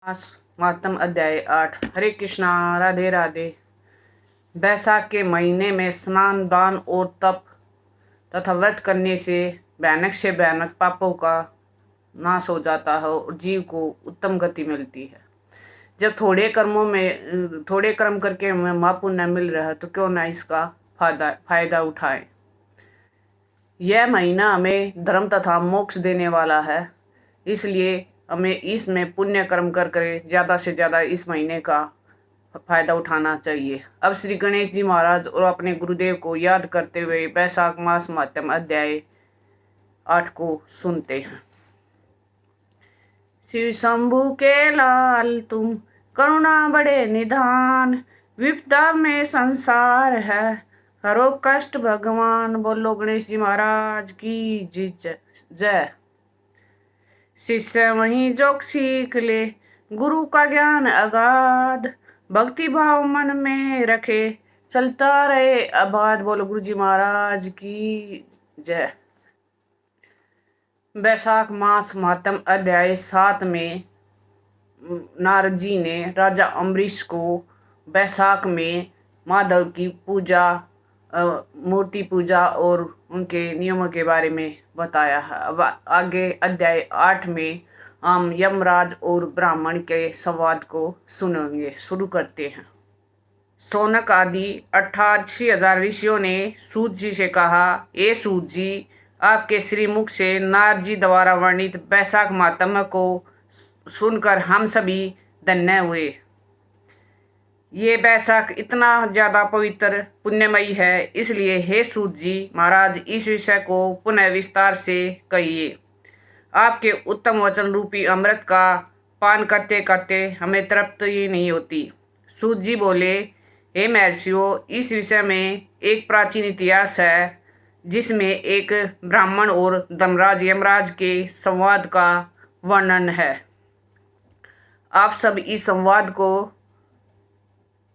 महात्म अध्याय 8। हरे कृष्णा, राधे राधे। बैसाख के महीने में स्नान, दान और तप तथा व्रत करने से भयानक पापों का नाश हो जाता है और जीव को उत्तम गति मिलती है। जब थोड़े कर्म करके हमें महापुण्य मिल रहा है तो क्यों ना इसका फायदा उठाएं। यह महीना हमें धर्म तथा मोक्ष देने वाला है, इसलिए हमें इसमें पुण्य कर्म कर ज़्यादा से ज़्यादा इस महीने का फायदा उठाना चाहिए। अब श्री गणेश जी महाराज और अपने गुरुदेव को याद करते हुए बैसाख मास महात्म अध्याय 8 को सुनते हैं। शिव शंभु के लाल तुम करुणा बड़े निधान, विपदा में संसार है हरो कष्ट भगवान। बोलो गणेश जी महाराज की जय। शिष्य वहीं जो सीख ले गुरु का ज्ञान अगाध, भक्ति भाव मन में रखे चलता रहे आबाद। बोलो गुरु जी महाराज की जय। बैसाख मास महात्म अध्याय 7 में नारद जी ने राजा अम्बरीश को बैसाख में माधव की पूजा, मूर्ति पूजा और उनके नियमों के बारे में बताया है। अब आगे अध्याय 8 में हम यमराज और ब्राह्मण के संवाद को सुनेंगे। शुरू करते हैं। शौनक आदि 88,000 ऋषियों ने सूत जी से कहा, ए सूत जी, आपके श्रीमुख से नारद जी द्वारा वर्णित बैसाख महात्म्य को सुनकर हम सभी धन्य हुए। ये बैसाख इतना ज़्यादा पवित्र पुण्यमयी है, इसलिए हे सूत जी महाराज, इस विषय को पुनः विस्तार से कहिए। आपके उत्तम वचन रूपी अमृत का पान करते करते हमें तृप्ति नहीं होती। सूत जी बोले, हे महर्षियों, इस विषय में एक प्राचीन इतिहास है जिसमें एक ब्राह्मण और धर्मराज यमराज के संवाद का वर्णन है। आप सब इस संवाद को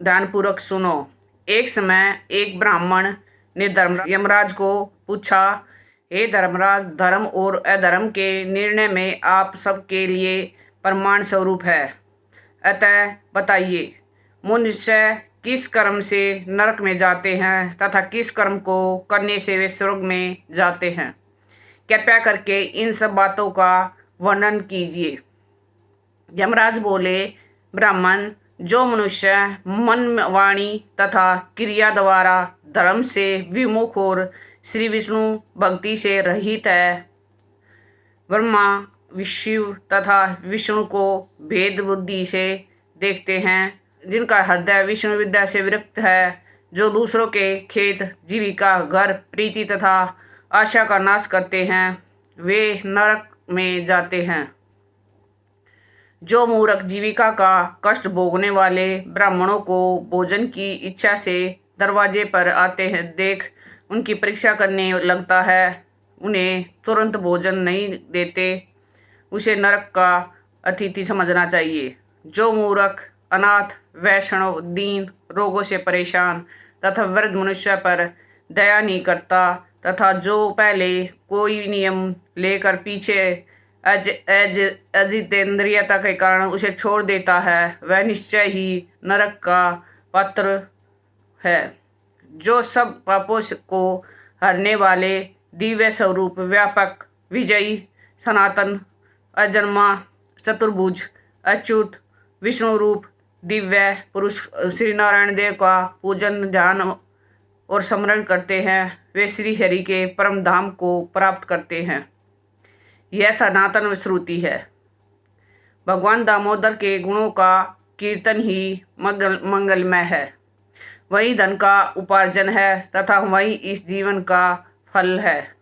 ध्यानपूर्वक सुनो। एक समय एक ब्राह्मण ने यमराज को पूछा, हे धर्मराज, धर्म और अधर्म के निर्णय में आप सबके लिए प्रमाण स्वरूप है, अतः बताइए, मनुष्य किस कर्म से नरक में जाते हैं तथा किस कर्म को करने से वे स्वर्ग में जाते हैं। कृपया करके इन सब बातों का वर्णन कीजिए। यमराज बोले, ब्राह्मण, जो मनुष्य मन, वाणी तथा क्रिया द्वारा धर्म से विमुख और श्री विष्णु भक्ति से रहित है, ब्रह्मा, शिव तथा विष्णु को भेद बुद्धि से देखते हैं, जिनका हृदय विष्णु विद्या से विरक्त है, जो दूसरों के खेत, जीविका, घर, प्रीति तथा आशा का नाश करते हैं, वे नरक में जाते हैं। जो मूर्ख जीविका का कष्ट भोगने वाले ब्राह्मणों को भोजन की इच्छा से दरवाजे पर आते हैं देख उनकी परीक्षा करने लगता है, उन्हें तुरंत भोजन नहीं देते, उसे नरक का अतिथि समझना चाहिए। जो मूर्ख, अनाथ, वैष्णव, दीन, रोगों से परेशान तथा वृद्ध मनुष्य पर दया नहीं करता तथा जो पहले कोई नियम लेकर पीछे अजितेंद्रियता के कारण उसे छोड़ देता है, वह निश्चय ही नरक का पात्र है। जो सब पापों को हरने वाले दिव्य स्वरूप, व्यापक, विजयी, सनातन, अजन्मा, चतुर्भुज, अच्युत, विष्णु रूप दिव्य पुरुष श्री नारायण देव का पूजन, ध्यान और स्मरण करते हैं, वे श्री हरि के परम धाम को प्राप्त करते हैं। यह सनातन श्रुति है। भगवान दामोदर के गुणों का कीर्तन ही मंगलमय है, वही धन का उपार्जन है तथा वही इस जीवन का फल है।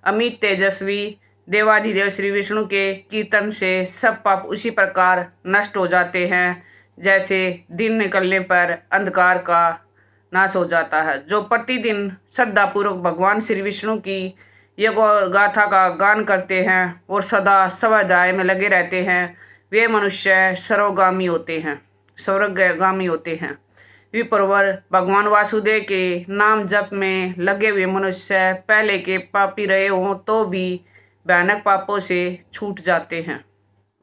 अमित तेजस्वी देवाधिदेव श्री विष्णु के कीर्तन से सब पाप उसी प्रकार नष्ट हो जाते हैं जैसे दिन निकलने पर अंधकार का नाश हो जाता है। जो प्रतिदिन श्रद्धापूर्वक भगवान श्री विष्णु की यह गाथा का गान करते हैं और सदा स्वाध्याय में लगे रहते हैं, वे मनुष्य सर्वगामी होते हैं। विप्रवर भगवान वासुदेव के नाम जप में लगे हुए मनुष्य पहले के पापी रहे हों तो भी भयानक पापों से छूट जाते हैं।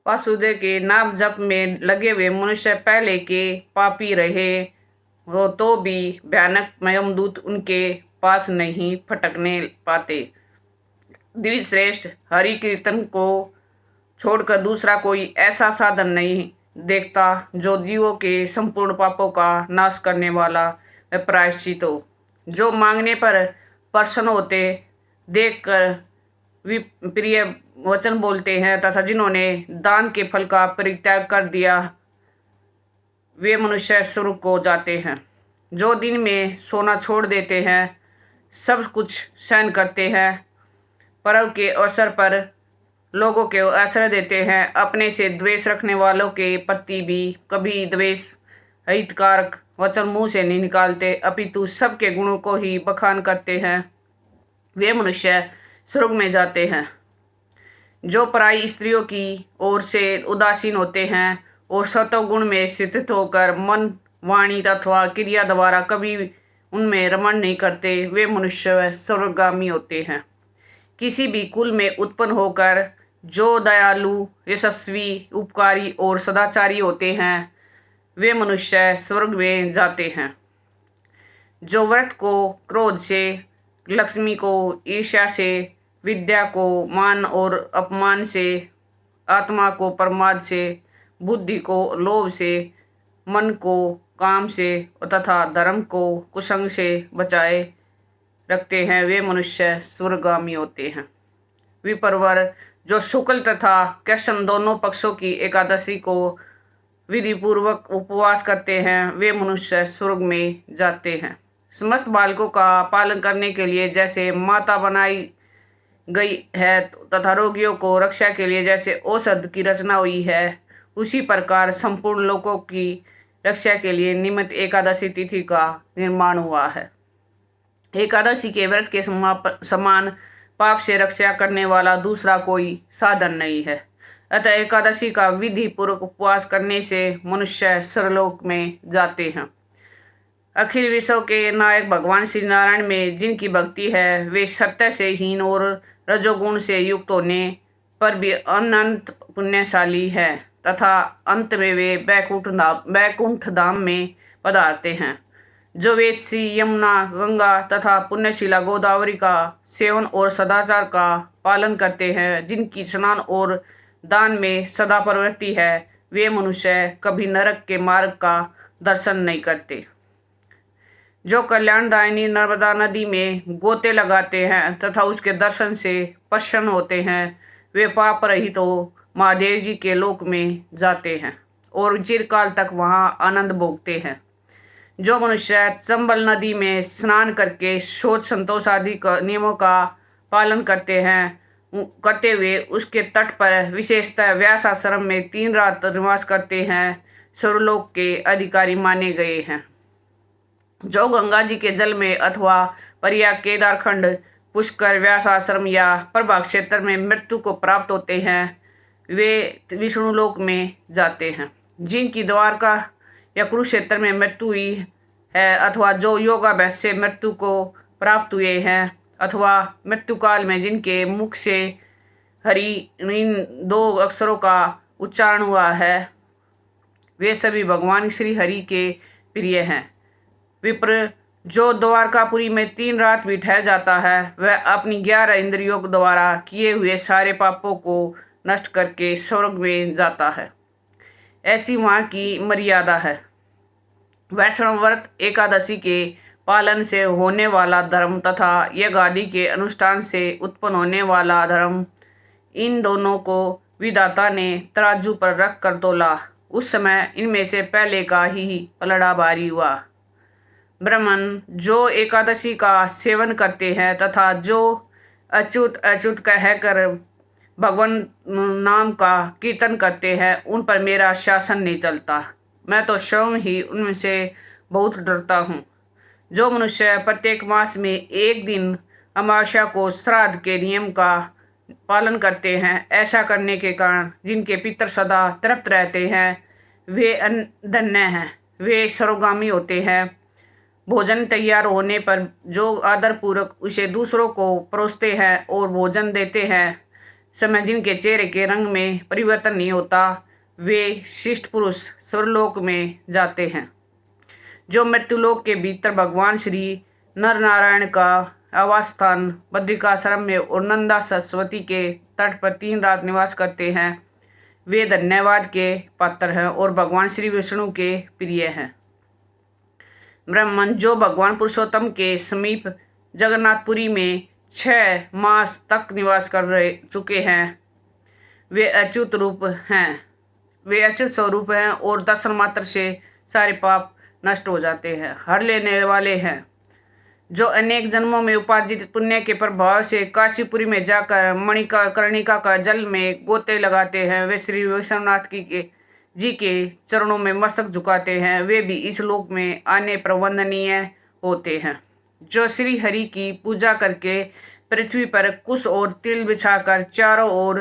वासुदेव के नाम जप में लगे हुए मनुष्य पहले के पापी रहे हो तो भी भयानक यमदूत उनके पास नहीं फटकने पाते। दिव्य श्रेष्ठ हरि कीर्तन को छोड़कर दूसरा कोई ऐसा साधन नहीं देखता जो जीवों के संपूर्ण पापों का नाश करने वाला व प्रायश्चित हो। जो मांगने पर प्रसन्न होते, देखकर प्रिय वचन बोलते हैं तथा जिन्होंने दान के फल का परित्याग कर दिया, वे मनुष्य स्वर्ग को जाते हैं। जो दिन में सोना छोड़ देते हैं, सब कुछ सहन करते हैं, पर्व के अवसर पर लोगों के आश्रय देते हैं, अपने से द्वेष रखने वालों के प्रति भी कभी द्वेष हितकारक वचन मुंह से नहीं निकालते, अपितु सबके गुणों को ही बखान करते हैं, वे मनुष्य स्वर्ग में जाते हैं। जो पराई स्त्रियों की ओर से उदासीन होते हैं और सत्वगुण में स्थित होकर मन, वाणी अथवा क्रिया द्वारा कभी उनमें रमण नहीं करते, वे मनुष्य स्वर्गगामी होते हैं। किसी भी कुल में उत्पन्न होकर जो दयालु, यशस्वी, उपकारी और सदाचारी होते हैं, वे मनुष्य स्वर्ग में जाते हैं। जो व्रत को क्रोध से, लक्ष्मी को ईर्ष्या से, विद्या को मान और अपमान से, आत्मा को प्रमाद से, बुद्धि को लोभ से, मन को काम से तथा धर्म को कुसंग से बचाए रखते हैं, वे मनुष्य स्वर्गगामी होते हैं। विप्रवर जो शुक्ल तथा कृष्ण दोनों पक्षों की एकादशी को विधि पूर्वक उपवास करते हैं, वे मनुष्य स्वर्ग में जाते हैं। समस्त बालकों का पालन करने के लिए जैसे माता बनाई गई है तथा रोगियों को रक्षा के लिए जैसे औषध की रचना हुई है, उसी प्रकार संपूर्ण लोगों की रक्षा के लिए निमित्त एकादशी तिथि का निर्माण हुआ है। एकादशी के व्रत के समान पाप से रक्षा करने वाला दूसरा कोई साधन नहीं है। अतः एकादशी का विधि पूर्वक उपवास करने से मनुष्य स्वर्गलोक में जाते हैं। अखिल विश्व के नायक भगवान श्री नारायण में जिनकी भक्ति है, वे सत्य से हीन और रजोगुण से युक्त होने पर भी अनंत पुण्यशाली है तथा अंत में वे बैकुंठ धाम में पधारते हैं। जो वेद श्री यमुना, गंगा तथा पुण्यशिला गोदावरी का सेवन और सदाचार का पालन करते हैं, जिनकी स्नान और दान में सदा प्रवृत्ति है, वे मनुष्य कभी नरक के मार्ग का दर्शन नहीं करते। जो कल्याणदायिनी नर्मदा नदी में गोते लगाते हैं तथा उसके दर्शन से प्रसन्न होते हैं, वे पाप रहित तो महादेव जी के लोक में जाते हैं और चिरकाल तक वहाँ आनंद भोगते हैं। जो मनुष्य चंबल नदी में स्नान करके शौच संतोष आदि नियमों का पालन करते हुए उसके तट पर विशेषतः व्यास आश्रम में 3 रात निवास करते हैं, स्वर्गलोक के अधिकारी माने गए हैं। जो गंगा जी के जल में अथवा प्रयाग, केदारखंड, पुष्कर, व्यास आश्रम या प्रभाग क्षेत्र में मृत्यु को प्राप्त होते हैं, वे विष्णु लोक में जाते हैं। जिनकी द्वारका या कुरुक्षेत्र में मृत्यु हुई है अथवा जो योगाभ्यास से मृत्यु को प्राप्त हुए हैं अथवा मृत्यु काल में जिनके मुख से हरि इन 2 अक्षरों का उच्चारण हुआ है, वे सभी भगवान श्री हरि के प्रिय हैं। विप्र जो द्वारकापुरी में 3 रात भी ठहर जाता है, वह अपनी 11 इंद्रियों द्वारा किए हुए सारे पापों को नष्ट करके स्वर्ग में जाता है। ऐसी वहाँ की मर्यादा है। वैष्णव व्रत, एकादशी के पालन से होने वाला धर्म तथा यज्ञ आदि के अनुष्ठान से उत्पन्न होने वाला धर्म, इन दोनों को विधाता ने तराजू पर रख कर तोला। उस समय इनमें से पहले का ही पलड़ा भारी हुआ। ब्राह्मण जो एकादशी का सेवन करते हैं तथा जो अच्युत अच्युत कहकर भगवान नाम का कीर्तन करते हैं, उन पर मेरा शासन नहीं चलता। मैं तो स्वयं ही उनसे बहुत डरता हूँ। जो मनुष्य प्रत्येक मास में 1 दिन अमावस्या को श्राद्ध के नियम का पालन करते हैं, ऐसा करने के कारण जिनके पितर सदा तृप्त रहते हैं, वे धन्य हैं, वे सर्वगामी होते हैं। भोजन तैयार होने पर जो आदरपूर्वक उसे दूसरों को परोसते हैं और भोजन देते हैं, समय जिनके चेहरे के रंग में परिवर्तन नहीं होता, वे शिष्ट पुरुष स्वर्लोक में जाते हैं। जो मृत्युलोक के भीतर भगवान श्री नर नारायण का आवास स्थान बद्रिकाश्रम में और नंदा सरस्वती के तट पर 3 रात निवास करते हैं, वे धन्यवाद के पात्र हैं और भगवान श्री विष्णु के प्रिय हैं। ब्राह्मण जो भगवान पुरुषोत्तम के समीप जगन्नाथपुरी में 6 मास तक निवास कर चुके हैं, वे अच्युत रूप हैं, वे अच्युत स्वरूप हैं और दर्शन मात्र से सारे पाप नष्ट हो जाते हैं, हर लेने वाले हैं। जो अनेक जन्मों में उपार्जित पुण्य के प्रभाव से काशीपुरी में जाकर कर्णिका का जल में गोते लगाते हैं, वे श्री विश्वनाथ जी के चरणों में मस्तक झुकाते हैं, वे भी इस लोक में आने पर वंदनीय होते हैं। जो श्री हरि की पूजा करके पृथ्वी पर कुश और तिल बिछाकर चारों ओर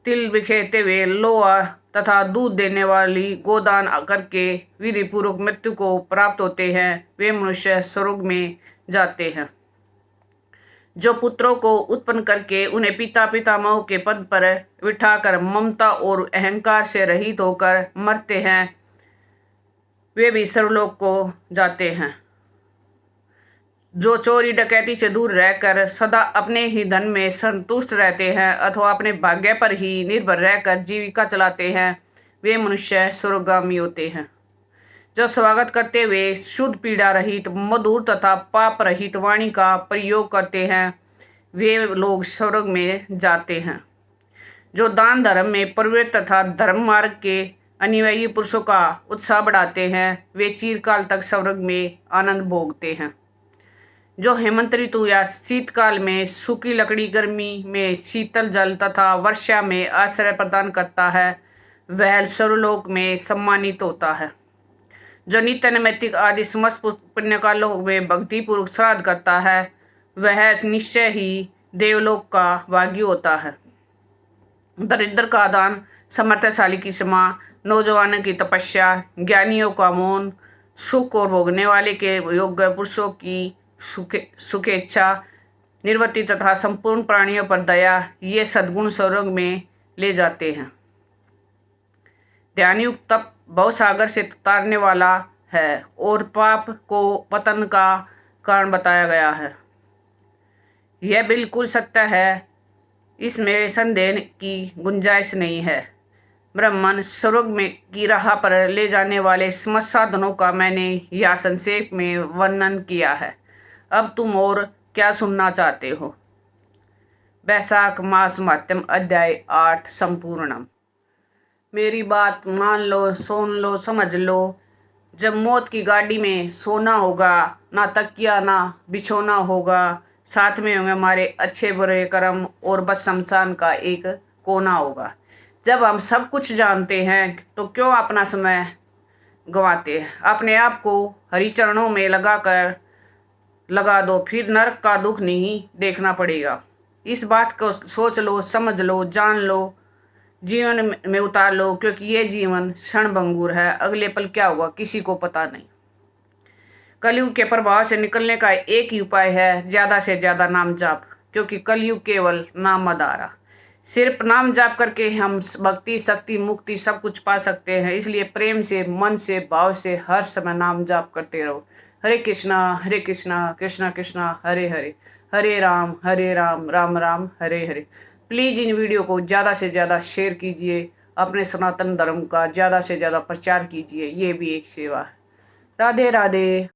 तिल बिखेरते हुए लोहा तथा दूध देने वाली गोदान करके विधि पूर्वक मृत्यु को प्राप्त होते हैं, वे मनुष्य स्वर्ग में जाते हैं। जो पुत्रों को उत्पन्न करके उन्हें पिता पितामह के पद पर बिठाकर ममता और अहंकार से रहित होकर मरते हैं, वे भी सर्वलोक को जाते हैं। जो चोरी डकैती से दूर रहकर सदा अपने ही धन में संतुष्ट रहते हैं अथवा अपने भाग्य पर ही निर्भर रहकर जीविका चलाते हैं, वे मनुष्य स्वर्गगामी होते हैं। जो स्वागत करते हुए शुद्ध पीड़ा रहित मधुर तथा पाप रहित वाणी का प्रयोग करते हैं, वे लोग स्वर्ग में जाते हैं। जो दान धर्म में प्रवृत्त तथा धर्म मार्ग के अनुयायी पुरुषों का उत्साह बढ़ाते हैं, वे चिरकाल तक स्वर्ग में आनंद भोगते हैं। जो हेमंत ऋतु या शीतकाल में सूखी लकड़ी, गर्मी में शीतल जल तथा वर्षा में आश्रय प्रदान करता है, वह सर्वलोक में सम्मानित होता है। जो नित्य नैमित्तिक आदि समस्त पुण्य कालों में भक्तिपूर्वक श्राद्ध करता है, वह निश्चय ही देवलोक का भागी होता है। दरिद्र का दान, समर्थशाली की क्षमा, नौजवानों की तपस्या, ज्ञानियों का मौन, सुख और भोगने वाले के योग्य पुरुषों की सुखेच्छा, निर्वृत्ति तथा संपूर्ण प्राणियों पर दया, ये सद्गुण स्वर्ग में ले जाते हैं। ध्यानयुक्त तप भवसागर से तारने वाला है और पाप को पतन का कारण बताया गया है। यह बिल्कुल सत्य है, इसमें संदेह की गुंजाइश नहीं है। ब्राह्मण स्वर्ग में की राह पर ले जाने वाले समस्त साधनों का मैंने यह संक्षेप में वर्णन किया है। अब तुम और क्या सुनना चाहते हो? वैशाख मास माध्यम अध्याय 8 संपूर्णम। मेरी बात मान लो, सुन लो, समझ लो। जब मौत की गाड़ी में सोना होगा, ना तकिया ना बिछोना होगा, साथ में होंगे हमारे अच्छे बुरे कर्म और बस शमशान का एक कोना होगा। जब हम सब कुछ जानते हैं तो क्यों अपना समय गंवाते हैं? अपने आप को हरि चरणों में लगा दो, फिर नरक का दुख नहीं देखना पड़ेगा। इस बात को सोच लो, समझ लो, जान लो, जीवन में उतार लो, क्योंकि ये जीवन क्षणभंगुर है। अगले पल क्या होगा किसी को पता नहीं। कलयुग के प्रभाव से निकलने का एक ही उपाय है, ज़्यादा से ज़्यादा नाम जाप, क्योंकि कलयुग केवल नाम आधारा। सिर्फ नाम जाप करके हम भक्ति, शक्ति, मुक्ति सब कुछ पा सकते हैं। इसलिए प्रेम से, मन से, भाव से हर समय नाम जाप करते रहो। हरे कृष्णा कृष्णा कृष्णा हरे हरे, हरे Ram Ram Ram Hare Hare. Please in video को ज़्यादा से ज़्यादा शेयर कीजिए, अपने सनातन धर्म का ज़्यादा से ज़्यादा प्रचार कीजिए, ये भी एक सेवा है। राधे राधे।